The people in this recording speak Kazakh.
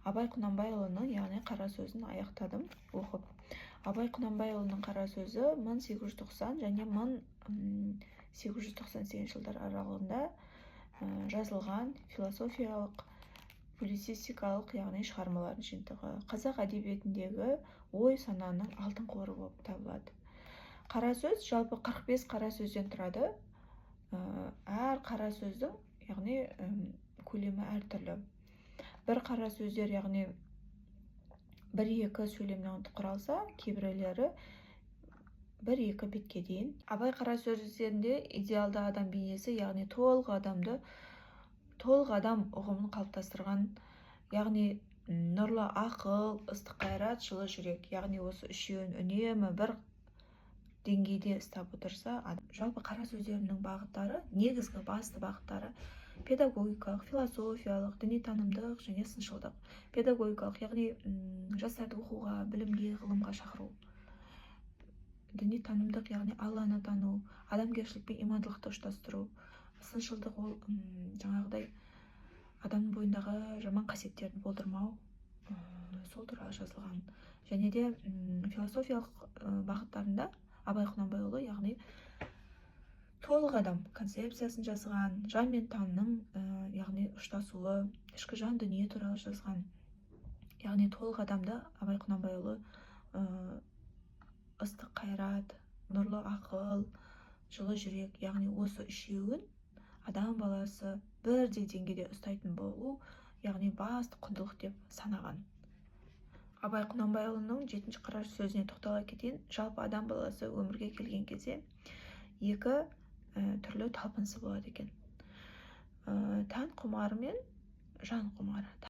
Абай Құнанбайұлының, яғни қара сөзін аяқтадым оқып. Абай Құнанбайұлының қара сөзі 1890 және 1898 жылдар аралығында жазылған философиялық, публицистикалық, яғни шығармалардың жиынтығы. Қазақ әдебиетіндегі ой сананың алтын қоры болып табылады. Қара сөз жалпы 45 қара сөзден тұрады. Әр қара сөздің, яғни көлемі әртүрлі. Бір қара сөздер, яғни 1-2 сөйлемнен құралса, кейбіреулері 1-2 бетке дейін. Абай қара сөздерінде идеалды адам бейнесі, яғни толық адам ұғымын қалыптастырған, яғни нұрлы ақыл, ыстық қайрат, жылы жүрек, яғни осы үшеуін үнемі бір деңгейде ұстап отырса, жалпы қара сөздерінің бағыттары, негізгі басты бағыттары педагогикалық, философиялық, діни-танымдық және сыншылдық. Педагогикалық, яғни жастарды оқуға, білімге, ғылымға шақыру. Діни-танымдық, яғни Алланы тану, адамгершілік пен имандылықты ұштастыру. Сыншылдық, ол жаңағыдай адамның бойындағы жаман қасиеттерді болдырмау, сол туралы жазылған. Және де философиялық бағыттарында Абай Құнанбайұлы, яғни толық адам концепциясын жазған, жан мен таңның, яғни ұштасуы, ішкі жан дүние туралы жазған. Яғни толық адамда Абай Құнанбайұлы ыстық қайрат, нұрлы ақыл, жылы жүрек, яғни осы үшеуін адам баласы бірдей деңгейде ұстайтын болу, яғни басты құндылық деп санаған. Абай Құнанбайұлының 7-ші қара сөзіне тоқтала кетейін. Жалпы адам баласы өмірге келген кезде 2 түрлі талпынысы болады екен. Тән құмары мен жан құмары.